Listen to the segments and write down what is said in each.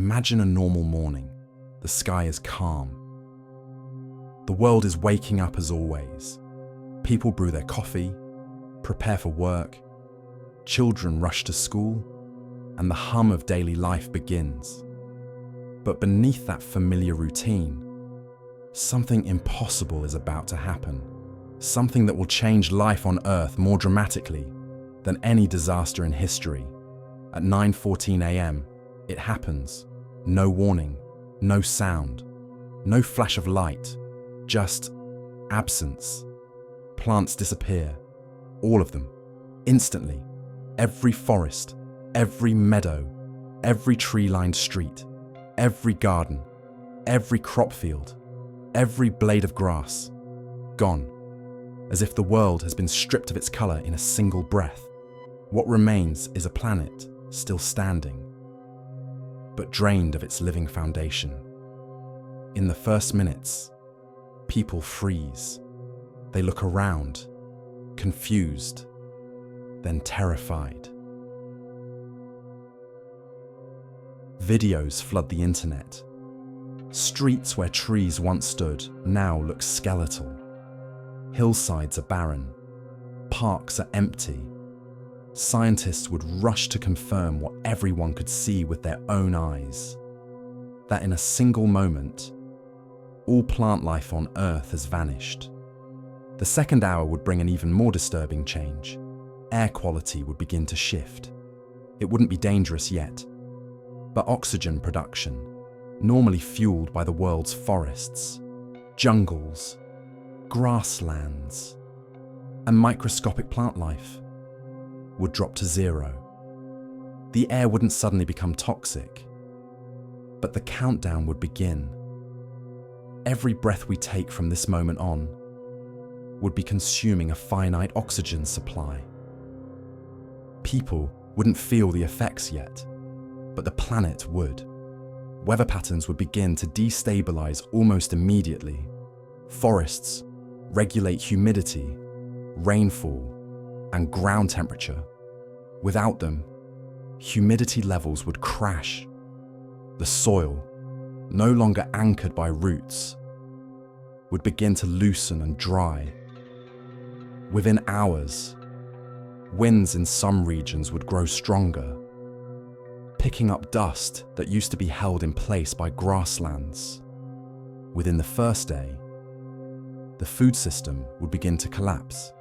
Imagine a normal morning. The sky is calm. The world is waking up as always. People brew their coffee, prepare for work, children rush to school, and the hum of daily life begins. But beneath that familiar routine, something impossible is about to happen. Something that will change life on Earth more dramatically than any disaster in history. At 9:14 a.m., it happens. No warning, no sound, no flash of light, just absence. Plants disappear, all of them, instantly. Every forest, every meadow, every tree-lined street, every garden, every crop field, every blade of grass, gone. As if the world has been stripped of its color in a single breath. What remains is a planet still standing, but drained of its living foundation. In the first minutes, people freeze. They look around, confused, then terrified. Videos flood the internet. Streets where trees once stood now look skeletal. Hillsides are barren. Parks are empty. Scientists would rush to confirm what everyone could see with their own eyes. That in a single moment, all plant life on Earth has vanished. The second hour would bring an even more disturbing change. Air quality would begin to shift. It wouldn't be dangerous yet, but oxygen production, normally fueled by the world's forests, jungles, grasslands, and microscopic plant life, would drop to zero. The air wouldn't suddenly become toxic, but the countdown would begin. Every breath we take from this moment on would be consuming a finite oxygen supply. People wouldn't feel the effects yet, but the planet would. Weather patterns would begin to destabilize almost immediately. Forests regulate humidity, rainfall, and ground temperature. Without them, humidity levels would crash. The soil, no longer anchored by roots, would begin to loosen and dry. Within hours, winds in some regions would grow stronger, picking up dust that used to be held in place by grasslands. Within the first day, the food system would begin to collapse.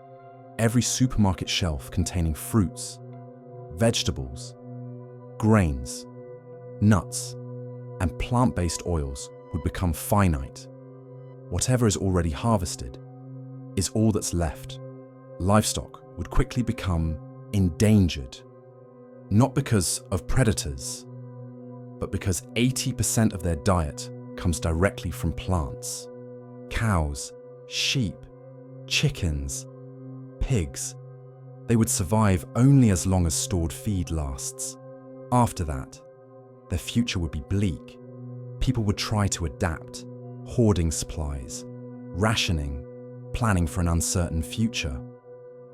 Every supermarket shelf containing fruits, vegetables, grains, nuts, and plant-based oils would become finite. Whatever is already harvested is all that's left. Livestock would quickly become endangered, not because of predators, but because 80% of their diet comes directly from plants. Cows, sheep, chickens, pigs, they would survive only as long as stored feed lasts. After that, their future would be bleak. People would try to adapt, hoarding supplies, rationing, planning for an uncertain future.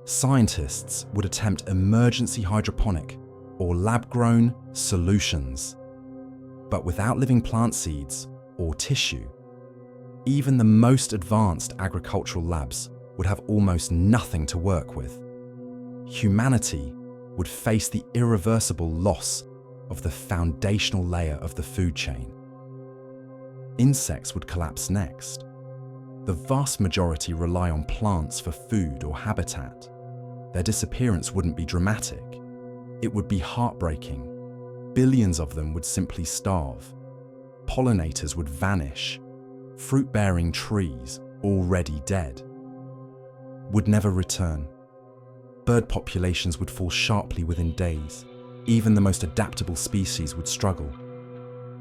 Scientists would attempt emergency hydroponic or lab-grown solutions. But without living plant seeds or tissue, even the most advanced agricultural labs would have almost nothing to work with. Humanity would face the irreversible loss of the foundational layer of the food chain. Insects would collapse next. The vast majority rely on plants for food or habitat. Their disappearance wouldn't be dramatic. It would be heartbreaking. Billions of them would simply starve. Pollinators would vanish. Fruit-bearing trees, already dead, would never return. Bird populations would fall sharply within days. Even the most adaptable species would struggle,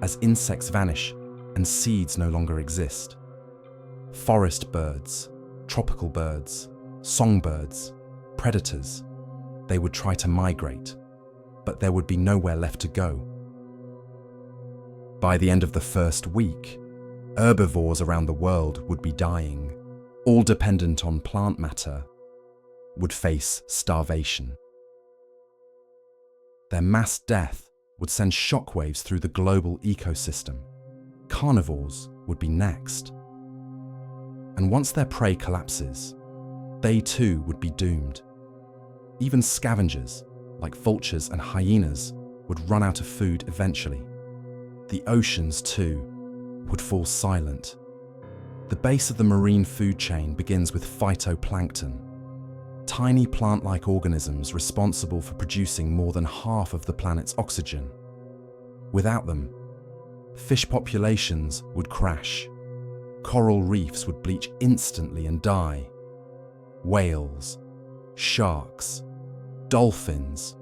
as insects vanish and seeds no longer exist. Forest birds, tropical birds, songbirds, predators, they would try to migrate, but there would be nowhere left to go. By the end of the first week, herbivores around the world would be dying, all dependent on plant matter, would face starvation. Their mass death would send shockwaves through the global ecosystem. Carnivores would be next. And once their prey collapses, they too would be doomed. Even scavengers, like vultures and hyenas, would run out of food eventually. The oceans, too, would fall silent. The base of the marine food chain begins with phytoplankton, tiny plant-like organisms responsible for producing more than half of the planet's oxygen. Without them, fish populations would crash. Coral reefs would bleach instantly and die. Whales, sharks, dolphins,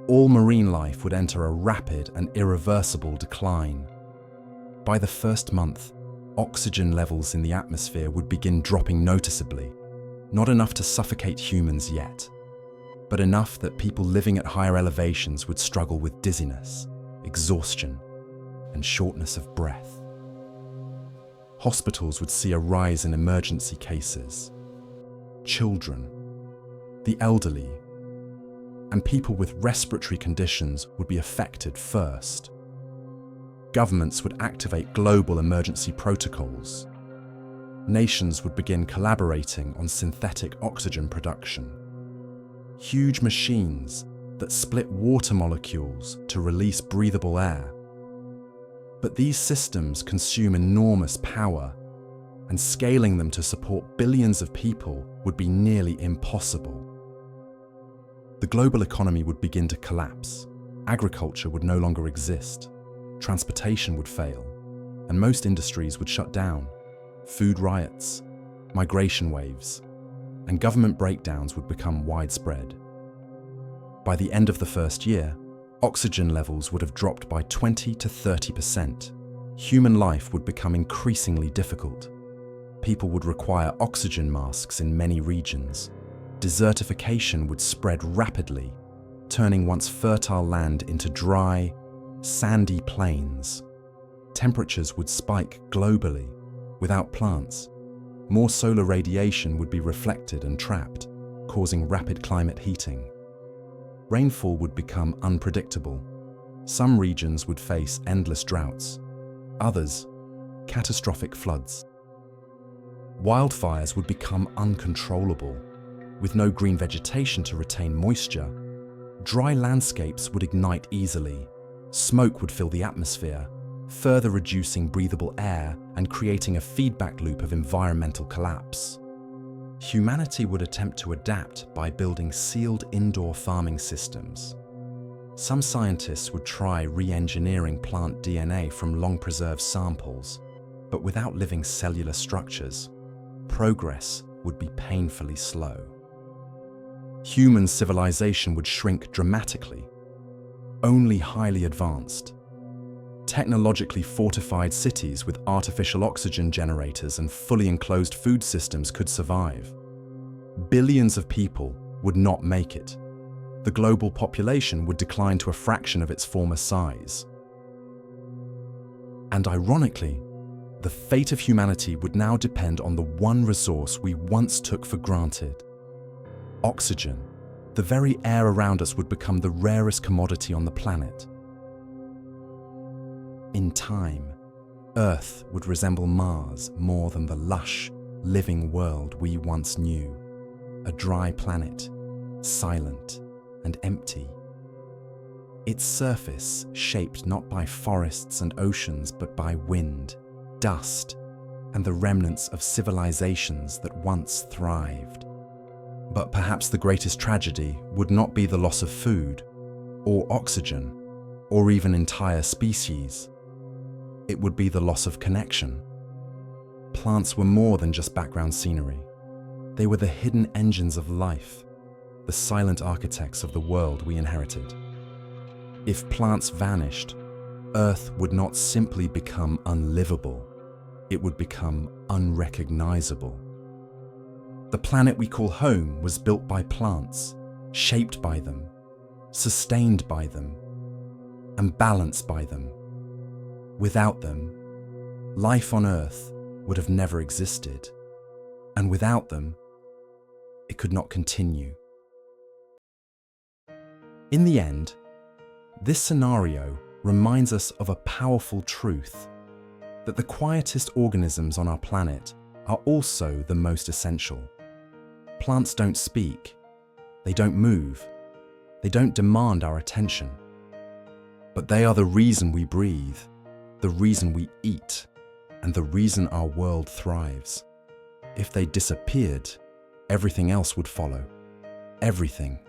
all marine life would enter a rapid and irreversible decline. By the first month, oxygen levels in the atmosphere would begin dropping noticeably, not enough to suffocate humans yet, but enough that people living at higher elevations would struggle with dizziness, exhaustion, and shortness of breath. Hospitals would see a rise in emergency cases. Children, the elderly, and people with respiratory conditions would be affected first. Governments would activate global emergency protocols. Nations would begin collaborating on synthetic oxygen production. Huge machines that split water molecules to release breathable air. But these systems consume enormous power, and scaling them to support billions of people would be nearly impossible. The global economy would begin to collapse. Agriculture would no longer exist. Transportation would fail, and most industries would shut down. Food riots, migration waves, and government breakdowns would become widespread. By the end of the first year, oxygen levels would have dropped by 20 to 30%. Human life would become increasingly difficult. People would require oxygen masks in many regions. Desertification would spread rapidly, turning once fertile land into dry, sandy plains. Temperatures would spike globally. Without plants, more solar radiation would be reflected and trapped, causing rapid climate heating. Rainfall would become unpredictable. Some regions would face endless droughts, others, catastrophic floods. Wildfires would become uncontrollable. With no green vegetation to retain moisture, dry landscapes would ignite easily. Smoke would fill the atmosphere, further reducing breathable air and creating a feedback loop of environmental collapse. Humanity would attempt to adapt by building sealed indoor farming systems. Some scientists would try re-engineering plant DNA from long-preserved samples, but without living cellular structures, progress would be painfully slow. Human civilization would shrink dramatically. Only highly advanced, technologically fortified cities with artificial oxygen generators and fully enclosed food systems could survive. Billions of people would not make it. The global population would decline to a fraction of its former size. And ironically, the fate of humanity would now depend on the one resource we once took for granted: oxygen. The very air around us would become the rarest commodity on the planet. In time, Earth would resemble Mars more than the lush, living world we once knew. A dry planet, silent and empty. Its surface shaped not by forests and oceans, but by wind, dust, and the remnants of civilizations that once thrived. But perhaps the greatest tragedy would not be the loss of food, or oxygen, or even entire species. It would be the loss of connection. Plants were more than just background scenery. They were the hidden engines of life, the silent architects of the world we inherited. If plants vanished, Earth would not simply become unlivable, it would become unrecognizable. The planet we call home was built by plants, shaped by them, sustained by them, and balanced by them. Without them, life on Earth would have never existed, and without them, it could not continue. In the end, This scenario reminds us of a powerful truth, that the quietest organisms on our planet are also the most essential. Plants don't speak, they don't move, they don't demand our attention. But they are the reason we breathe, the reason we eat, and the reason our world thrives. If they disappeared, everything else would follow. Everything.